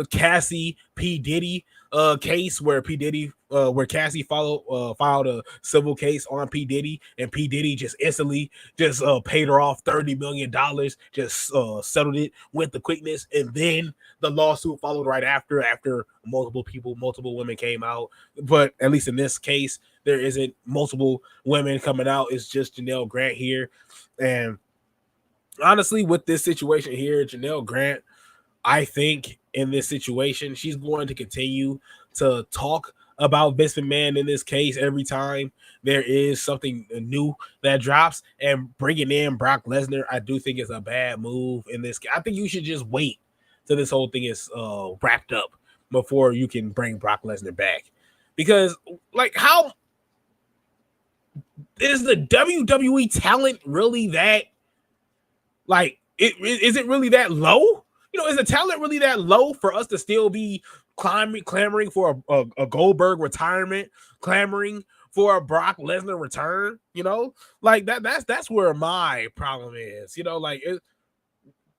Cassie P Diddy case, where where Cassie filed a civil case on P Diddy, and P Diddy just instantly just paid her off $30 million, just settled it with the quickness, and then the lawsuit followed right after multiple women came out. But at least in this case, there isn't multiple women coming out. It's just Janelle Grant here, and honestly, with this situation here, Janelle Grant, I think in this situation, she's going to continue to talk about Vince McMahon in this case every time there is something new that drops. And bringing in Brock Lesnar, I do think is a bad move in this. I think you should just wait till this whole thing is wrapped up before you can bring Brock Lesnar back. Because, like, how is the WWE talent really that? Like, is it really that low? You know, is the talent really that low for us to still be clamoring for a Goldberg retirement, clamoring for a Brock Lesnar return? You know, like that's where my problem is. You know, like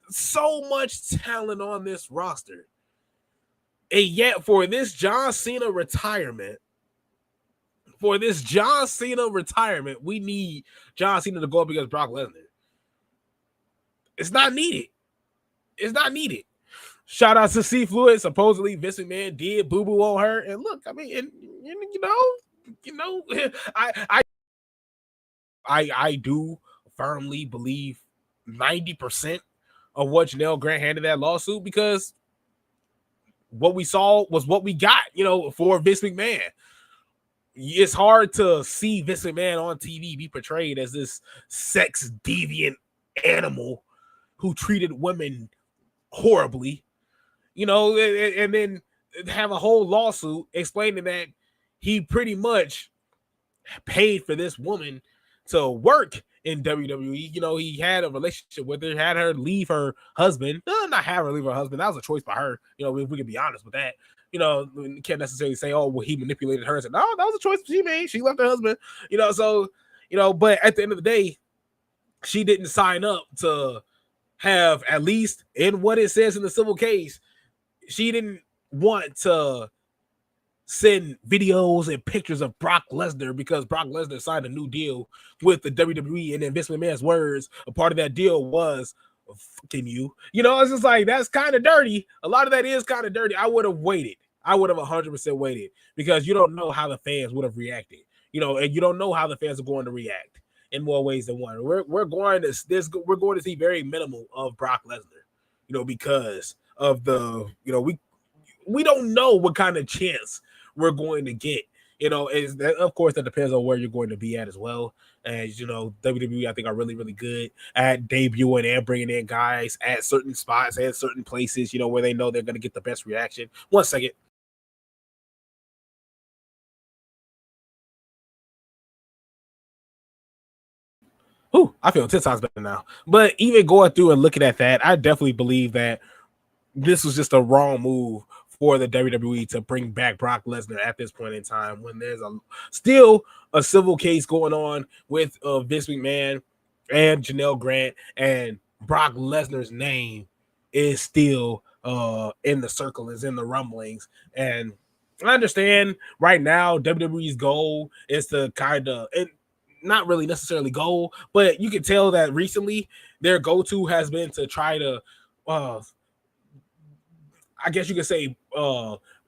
so much talent on this roster, and yet for this John Cena retirement, we need John Cena to go up against Brock Lesnar. It's not needed. It's not needed. Shout out to C Fluid. Supposedly Vince McMahon did boo boo on her. And look, I mean, and, you know, I do firmly believe 90% of what Janelle Grant handled that lawsuit, because what we saw was what we got, for Vince McMahon. It's hard to see Vince McMahon on TV be portrayed as this sex deviant animal who treated women horribly, and then have a whole lawsuit explaining that he pretty much paid for this woman to work in WWE. He had a relationship with her, had her leave her husband. Not have her leave her husband. That was a choice by her. If we can be honest with that. We can't necessarily say, oh, well, he manipulated her. No, that was a choice she made. She left her husband. But at the end of the day, she didn't sign up to have, at least in what it says in the civil case, she didn't want to send videos and pictures of Brock Lesnar, because Brock Lesnar signed a new deal with the WWE, and in Vince McMahon's words, a part of that deal was fucking you. It's just like, that's kind of dirty. A lot of that is kind of dirty. I would have waited. I would have 100% waited, because you don't know how the fans would have reacted. And you don't know how the fans are going to react in more ways than one. We're going to see very minimal of Brock Lesnar, because of the we don't know what kind of chance we're going to get. Of course, that depends on where you're going to be at as well. As WWE, I think, are really, really good at debuting and bringing in guys at certain spots, at certain places, where they know they're going to get the best reaction. 1 second. Ooh, I feel 10 times better now. But even going through and looking at that, I definitely believe that this was just a wrong move for the WWE to bring back Brock Lesnar at this point in time, when there's still a civil case going on with Vince McMahon and Janelle Grant, and Brock Lesnar's name is still in the circle, is in the rumblings. And I understand right now WWE's goal is to kind of, not really necessarily goal, but you can tell that recently their go-to has been to try to I guess you could say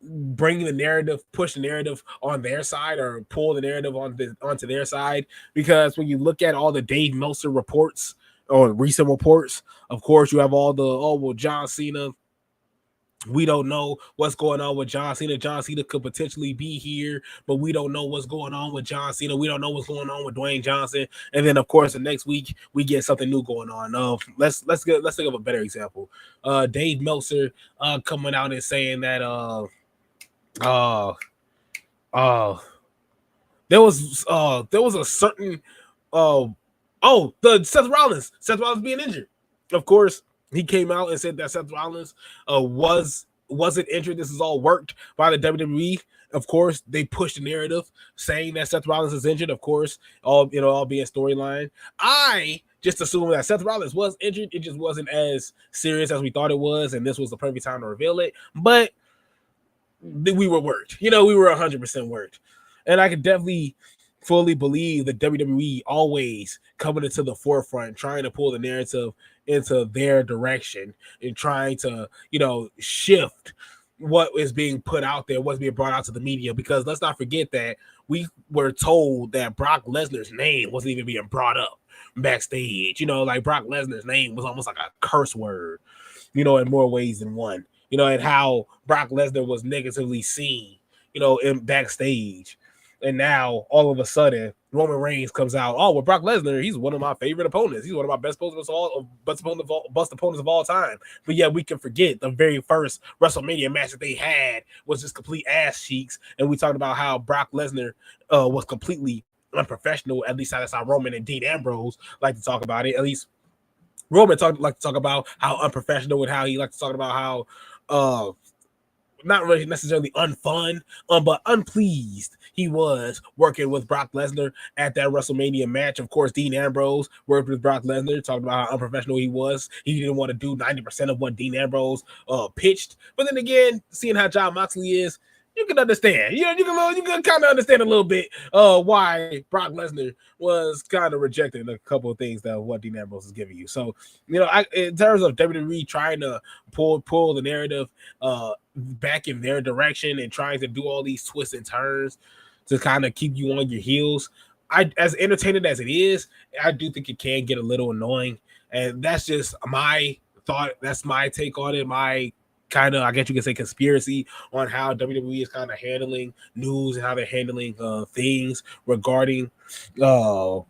bring the narrative, push the narrative on their side, or pull the narrative onto their side. Because when you look at all the Dave Meltzer reports, or recent reports, of course, you have all the, John Cena, we don't know what's going on with John Cena. John Cena could potentially be here, but we don't know what's going on with John Cena. We don't know what's going on with Dwayne Johnson. And then, of course, the next week we get something new going on. Let's think of a better example. Dave Meltzer coming out and saying that there was a certain the Seth Rollins being injured. Of course, he came out and said that Seth Rollins wasn't injured. This is all worked by the WWE. Of course, they pushed the narrative saying that Seth Rollins is injured. Of course, all being storyline. I just assumed that Seth Rollins was injured. It just wasn't as serious as we thought it was, and this was the perfect time to reveal it. But we were worked. We were 100% worked. And I could definitely fully believe that WWE always coming into the forefront, trying to pull the narrative into their direction, and trying to, shift what is being put out there, what's being brought out to the media. Because let's not forget that we were told that Brock Lesnar's name wasn't even being brought up backstage. Like Brock Lesnar's name was almost like a curse word, in more ways than one. And how Brock Lesnar was negatively seen, in backstage. And now all of a sudden, Roman Reigns comes out. Oh, well, Brock Lesnar, he's one of my favorite opponents. He's one of my best opponents of all time. But yeah, we can forget the very first WrestleMania match that they had was just complete ass cheeks. And we talked about how Brock Lesnar was completely unprofessional. At least that's how Roman and Dean Ambrose like to talk about it. At least Roman like to talk about how unprofessional, and how he liked to talk about how not really necessarily unfun, but unpleased he was working with Brock Lesnar at that WrestleMania match. Of course, Dean Ambrose worked with Brock Lesnar, talking about how unprofessional he was. He didn't want to do 90% of what Dean Ambrose pitched. But then again, seeing how Jon Moxley is, you can understand. You can kind of understand a little bit why Brock Lesnar was kind of rejecting a couple of things that what Dean Ambrose is giving you. So, in terms of WWE trying to pull the narrative back in their direction and trying to do all these twists and turns to kind of keep you on your heels, as entertaining as it is, I do think it can get a little annoying. And that's just my thought. That's my take on it. My kind of, I guess you could say, conspiracy on how WWE is kind of handling news and how they're handling things regarding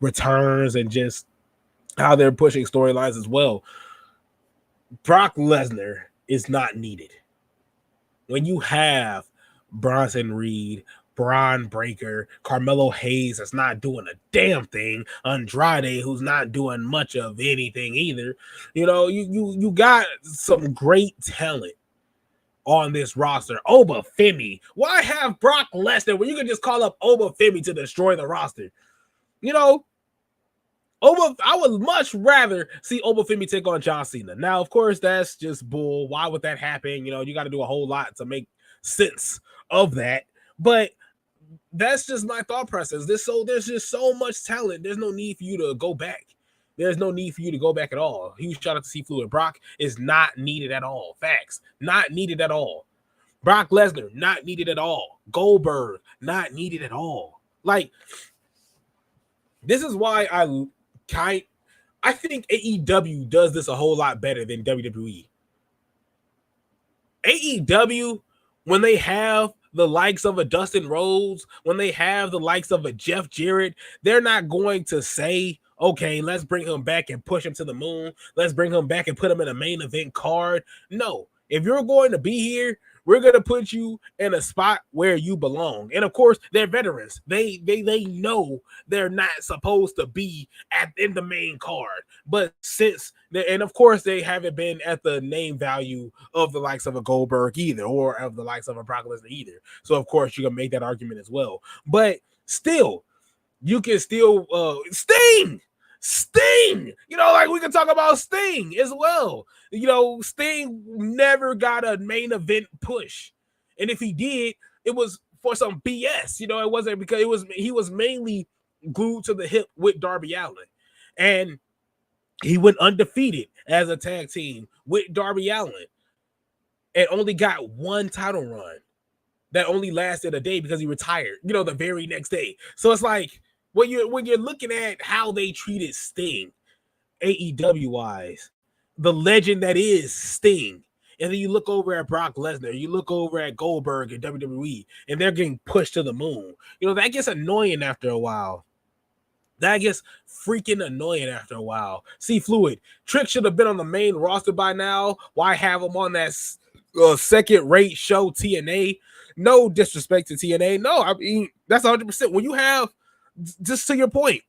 returns and just how they're pushing storylines as well. Brock Lesnar is not needed. When you have Bronson Reed, Braun Breaker, Carmelo Hayes that's not doing a damn thing, Andrade who's not doing much of anything either. You got some great talent on this roster. Oba Femi. Why have Brock Lesnar when you can just call up Oba Femi to destroy the roster? I would much rather see Oba Femi take on John Cena. Now, of course, that's just bull. Why would that happen? You got to do a whole lot to make sense of that. But that's just my thought process. There's just so much talent. There's no need for you to go back. There's no need for you to go back at all. Huge shout out to C Fluid. Brock is not needed at all. Facts. Not needed at all. Brock Lesnar, not needed at all. Goldberg, not needed at all. Like, this is why I think AEW does this a whole lot better than WWE. AEW, when they have the likes of a Dustin Rhodes, when they have the likes of a Jeff Jarrett, they're not going to say, okay, let's bring him back and push him to the moon. Let's bring him back and put him in a main event card. No, if you're going to be here, we're going to put you in a spot where you belong. And of course, they're veterans. They know they're not supposed to be in the main card. But and of course, they haven't been at the name value of the likes of a Goldberg either, or of the likes of a Brock Lesnar either. So of course, you can make that argument as well. But still, you can still Sting. Like we can talk about Sting as well. Sting never got a main event push. And if he did, it was for some BS. It wasn't because he was mainly glued to the hip with Darby Allin. And he went undefeated as a tag team with Darby Allin and only got one title run that only lasted a day because he retired, the very next day. So it's like, when you're looking at how they treated Sting, AEW wise, the legend that is Sting, and then you look over at Brock Lesnar, you look over at Goldberg and WWE, and they're getting pushed to the moon. That gets annoying after a while. That gets freaking annoying after a while. See, Fluid, Trick should have been on the main roster by now. Why have him on that second-rate show, TNA? No disrespect to TNA. No, I mean, that's 100%. When you have, just to your point,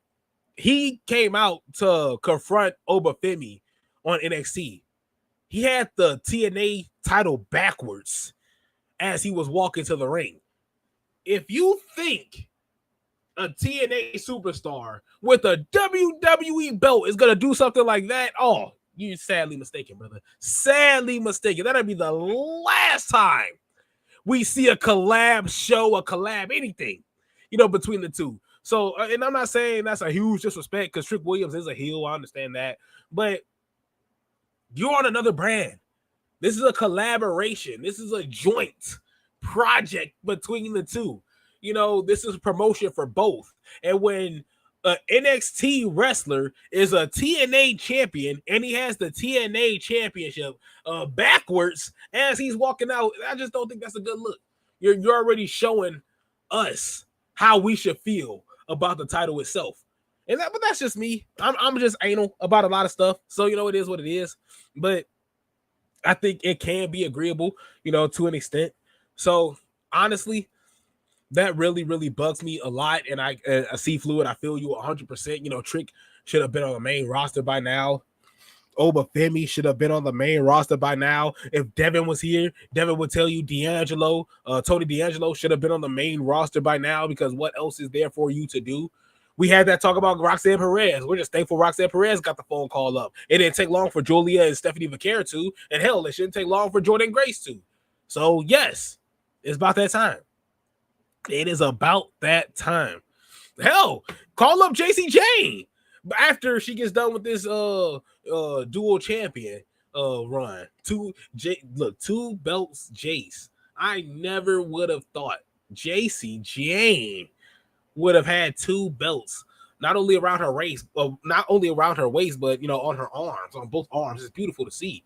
he came out to confront Oba Femi on NXT. He had the TNA title backwards as he was walking to the ring. If you think a TNA superstar with a WWE belt is going to do something like that, oh, you're sadly mistaken, brother. Sadly mistaken. That'll be the last time we see a collab show, a collab anything, between the two. So, and I'm not saying that's a huge disrespect because Trick Williams is a heel. I understand that. But you're on another brand. This is a collaboration. This is a joint project between the two. This is promotion for both. And when an NXT wrestler is a TNA champion and he has the TNA championship backwards as he's walking out, I just don't think that's a good look. You're already showing us how we should feel about the title itself. But that's just me. I'm just anal about a lot of stuff. So, it is what it is. But I think it can be agreeable, to an extent. So, honestly, that really, really bugs me a lot. And I see Fluid. I feel you 100%. Trick should have been on the main roster by now. Oba Femi should have been on the main roster by now. If Devin was here, Devin would tell you Tony D'Angelo should have been on the main roster by now because what else is there for you to do? We had that talk about Roxanne Perez. We're just thankful Roxanne Perez got the phone call up. It didn't take long for Julia and Stephanie Vaquer to, and hell, it shouldn't take long for Jordan Grace to. So, yes, it's about that time. It is about that time. Hell, call up JC Jane after she gets done with this dual champion run. Two belts, Jace. I never would have thought JC Jane would have had two belts not only around her waist, not only around her waist, but on her arms, on both arms. It's beautiful to see.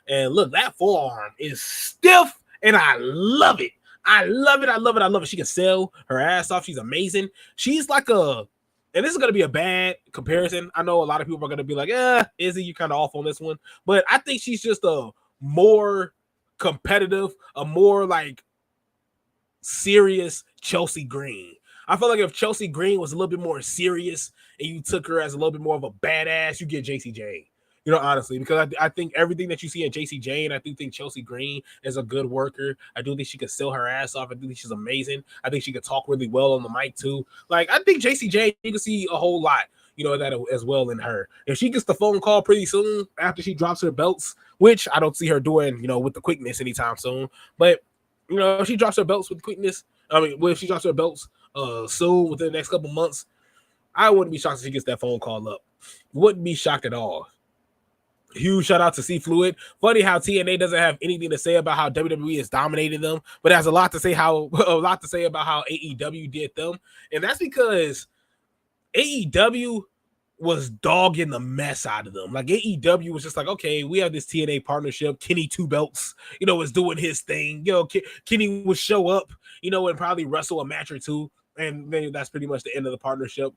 And look, that forearm is stiff, and I love it. I love it. I love it. I love it. She can sell her ass off. She's amazing. She's like and this is going to be a bad comparison. I know a lot of people are going to be like, Izzy, you kind of off on this one. But I think she's just a more competitive, a more like serious Chelsea Green. I feel like if Chelsea Green was a little bit more serious and you took her as a little bit more of a badass, you get JC Jane. Honestly, because I think everything that you see in JC Jane, I do think Chelsea Green is a good worker. I do think she could sell her ass off. I do think she's amazing. I think she could talk really well on the mic too. Like, I think JC Jane, you can see a whole lot, that as well in her. If she gets the phone call pretty soon after she drops her belts, which I don't see her doing, with the quickness anytime soon, but if she drops her belts with quickness, if she drops her belts soon within the next couple months, I wouldn't be shocked if she gets that phone call up. Wouldn't be shocked at all. Huge shout out to C Fluid. Funny how TNA doesn't have anything to say about how WWE is dominating them, but has a lot to say about how AEW did them, and that's because AEW was dogging the mess out of them. Like, AEW was just like, okay, we have this TNA partnership. Kenny Two Belts, is doing his thing. Kenny would show up, and probably wrestle a match or two, and then that's pretty much the end of the partnership.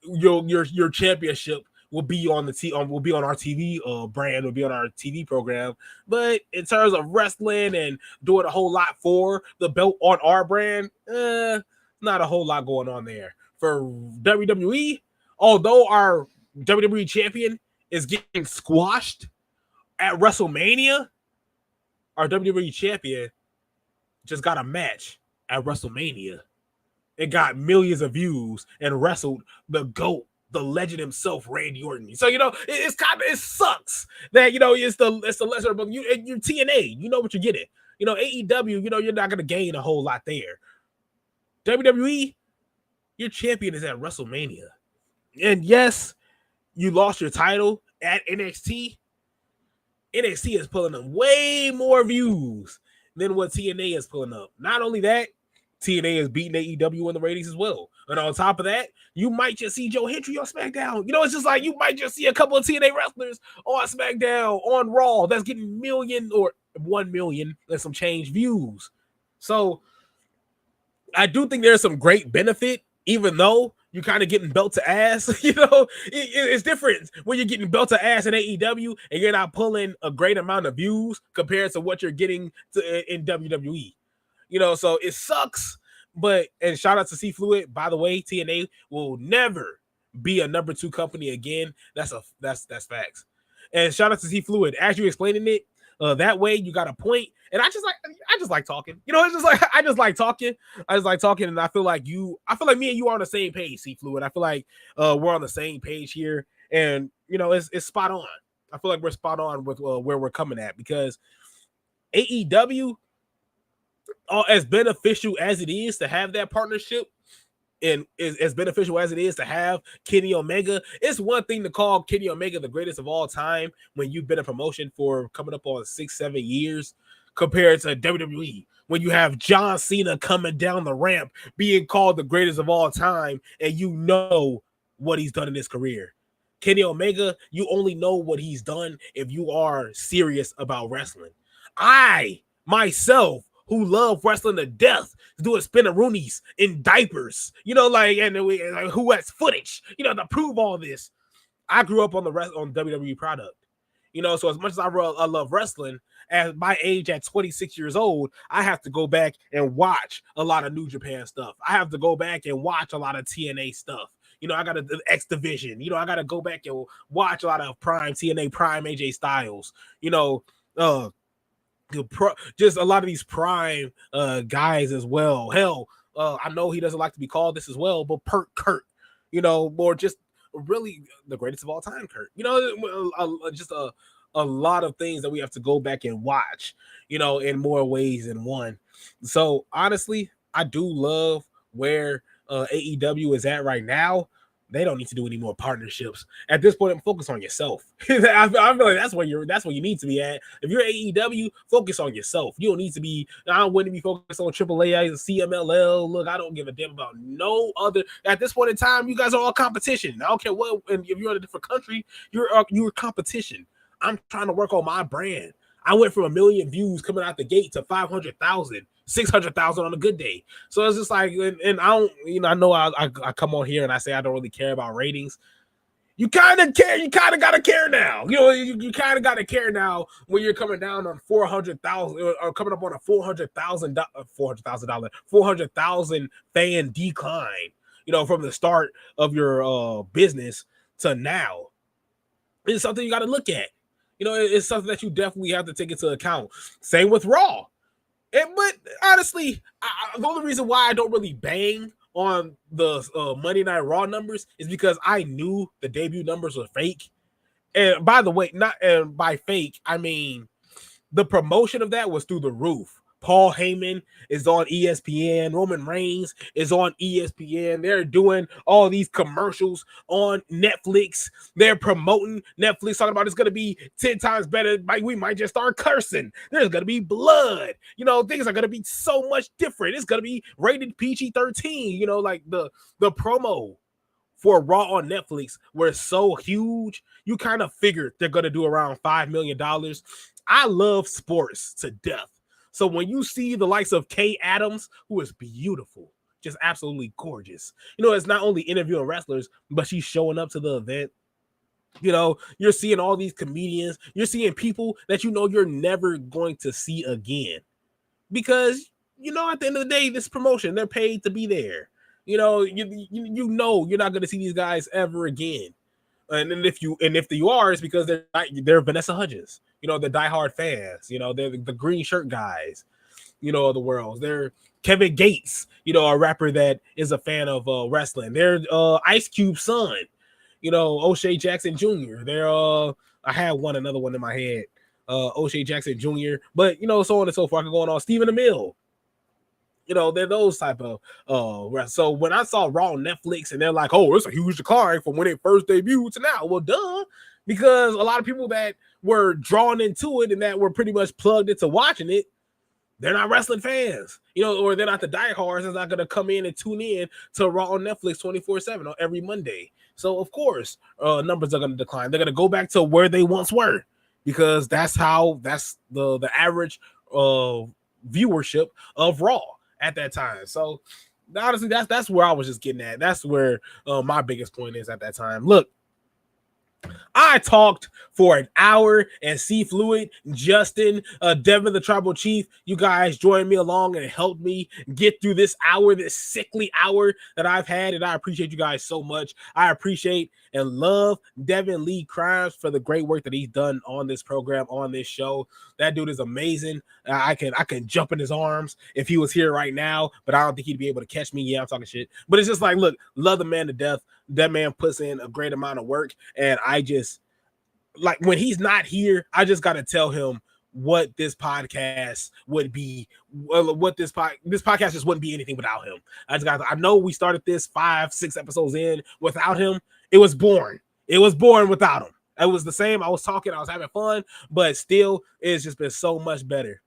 Your championship will be on will be on our TV brand, will be on our TV program. But in terms of wrestling and doing a whole lot for the belt on our brand, not a whole lot going on there. For WWE, although our WWE champion is getting squashed at WrestleMania, our WWE champion just got a match at WrestleMania. It got millions of views and wrestled the GOAT, the legend himself, Randy Orton. So it sucks that it's the lesser, but you're TNA. You know what you're getting. AEW. You're not gonna gain a whole lot there. WWE, your champion is at WrestleMania, and yes, you lost your title at NXT. NXT is pulling up way more views than what TNA is pulling up. Not only that, TNA is beating AEW in the ratings as well. And on top of that, you might just see Joe Hendry on SmackDown. It's just like you might just see a couple of TNA wrestlers on SmackDown, on Raw, that's getting 1 million and some change views. So I do think there's some great benefit, even though you're kind of getting belt to ass. It's different when you're getting belt to ass in AEW and you're not pulling a great amount of views compared to what you're getting in WWE. So it sucks, and shout out to C Fluid. By the way, TNA will never be a number 2 company again. That's facts. And shout out to C Fluid. As you explaining it, that way you got a point. And I just like talking. It's just like I just like talking. And I feel like me and you are on the same page, C Fluid. I feel like we're on the same page here, and it's spot on. I feel like we're spot on with where we're coming at, because AEW, as beneficial as it is to have that partnership, and as beneficial as it is to have Kenny Omega, it's one thing to call Kenny Omega the greatest of all time when you've been a promotion for coming up on 6-7 years, compared to WWE, when you have John Cena coming down the ramp being called the greatest of all time, and what he's done in his career. Kenny Omega, you only know what he's done if you are serious about wrestling. I myself, who love wrestling to death, doing spinneroonies in diapers, and who has footage, to prove all this. I grew up on WWE product, so as much as I love wrestling, at my age, at 26 years old, I have to go back and watch a lot of New Japan stuff. I have to go back and watch a lot of TNA stuff. I got the X Division. I got to go back and watch a lot of Prime TNA, Prime AJ Styles. Just a lot of these Prime guys as well. Hell, I know he doesn't like to be called this as well, but Kurt, more just really the greatest of all time, Kurt. Just a lot of things that we have to go back and watch, in more ways than one. So honestly, I do love where AEW is at right now, they don't need to do any more partnerships at this point. Focus on yourself. I feel like that's where you need to be at. If you're AEW, focus on yourself. You don't need to be. I don't want to be focused on AAA and CMLL. Look, I don't give a damn about no other. At this point in time, you guys are all competition. I don't care what. And if you're in a different country, you're competition. I'm trying to work on my brand. I went from 1 million views coming out the gate to 500,000, 600,000 on a good day. So it's just like, and I don't, I know I come on here and I say I don't really care about ratings. You kind of care. You kind of got to care now. You kind of got to care now when you're coming down on 400,000 or coming up on a $400,000 fan decline, from the start of your business to now. It's something you got to look at. It's something that you definitely have to take into account. Same with Raw. But honestly, the only reason why I don't really bang on the Monday Night Raw numbers is because I knew the debut numbers were fake. And by the way, by fake, I mean the promotion of that was through the roof. Paul Heyman is on ESPN. Roman Reigns is on ESPN. They're doing all these commercials on Netflix. They're promoting Netflix, talking about it's going to be 10 times better. We might just start cursing. There's going to be blood. Things are going to be so much different. It's going to be rated PG-13. Like the promo for Raw on Netflix were so huge, you kind of figured they're going to do around $5 million. I love sports to death. So when you see the likes of Kay Adams, who is beautiful, just absolutely gorgeous, it's not only interviewing wrestlers, but she's showing up to the event. You're seeing all these comedians. You're seeing people that you're never going to see again. Because, at the end of the day, this promotion, they're paid to be there. You're not going to see these guys ever again. And then if you are, it's because they're Vanessa Hudgens, the diehard fans, they're the green shirt guys, of the world. They're Kevin Gates, a rapper that is a fan of wrestling. They're Ice Cube's son, O'Shea Jackson Jr. They're I had another one in my head, O'Shea Jackson Jr. But so on and so forth. I can go on Stephen Amell. They're those type of so when I saw Raw on Netflix and they're like, oh, it's a huge decline from when it first debuted to now. Well, duh, because a lot of people that were drawn into it and that were pretty much plugged into watching it, they're not wrestling fans, or they're not the diehards that's not going to come in and tune in to Raw on Netflix 24/7 on every Monday. So of course, numbers are going to decline. They're going to go back to where they once were because that's the average viewership of Raw at that time. So honestly, that's where I was just getting at. That's where my biggest point is at that time. Look, I talked for an hour, and C Fluid, Justin, Devin, the Tribal Chief, you guys joined me along and helped me get through this hour, this sickly hour that I've had, and I appreciate you guys so much. I appreciate and love Devin Lee Crimes for the great work that he's done on this program, on this show. That dude is amazing. I can jump in his arms if he was here right now, but I don't think he'd be able to catch me. Yeah, I'm talking shit. But it's just like, look, love the man to death. That man puts in a great amount of work, and I just, like, when he's not here, I just got to tell him what this podcast would be, what this podcast just wouldn't be anything without him. I know we started this 5-6 episodes in without him. It was boring. It was boring without him. It was the same. I was talking, I was having fun, but still, it's just been so much better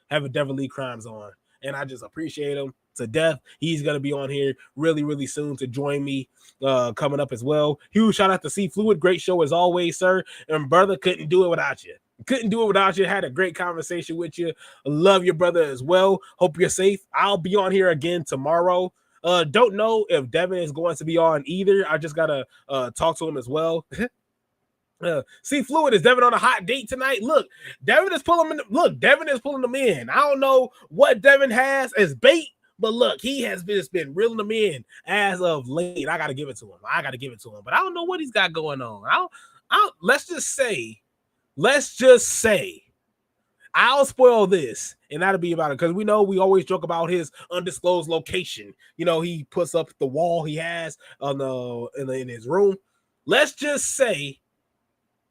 having Devin Lee Crimes on, and I just appreciate him to death. He's going to be on here really, really soon to join me coming up as well. Huge shout out to C Fluid. Great show as always, sir. And brother, couldn't do it without you. Had a great conversation with you. Love your brother as well. Hope you're safe. I'll be on here again tomorrow. Don't know if Devin is going to be on either. I just got to talk to him as well. C Fluid, is Devin on a hot date tonight? Look, Devin is pulling them in. I don't know what Devin has as bait, but look, he has just been reeling them in as of late. I got to give it to him. But I don't know what he's got going on. Let's just say, I'll spoil this, and that'll be about it, because we always joke about his undisclosed location. He puts up the wall he has in his room. Let's just say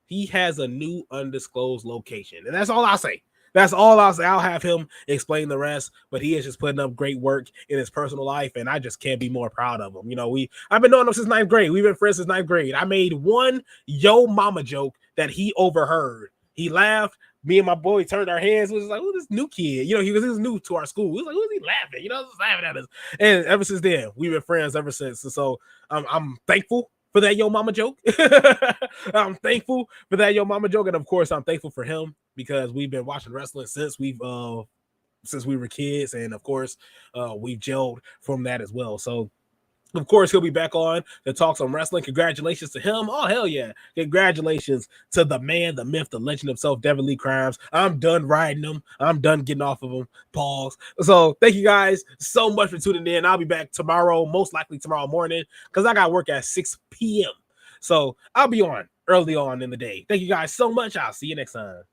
he has a new undisclosed location, and that's all I'll say. That's all I'll say. I'll have him explain the rest, but he is just putting up great work in his personal life, and I just can't be more proud of him. You know, I've been knowing him since ninth grade. We've been friends since ninth grade. I made one yo mama joke that he overheard. He laughed. Me and my boy turned our heads. We was like, "Who's this new kid?" You know, he was new to our school. We was like, "Who's he laughing?" You know, just laughing at us. And ever since then, we've been friends ever since. And so I'm thankful for that yo mama joke. I'm thankful for that yo mama joke, and of course, I'm thankful for him because we've been watching wrestling since we were kids, and of course, we've gelled from that as well. So of course, he'll be back on to talk some wrestling. Congratulations to him. Oh, hell yeah. Congratulations to the man, the myth, the legend himself, Devin Lee Crimes. I'm done riding him. I'm done getting off of him. Pause. So thank you guys so much for tuning in. I'll be back tomorrow, most likely tomorrow morning, because I got work at 6 p.m. So I'll be on early on in the day. Thank you guys so much. I'll see you next time.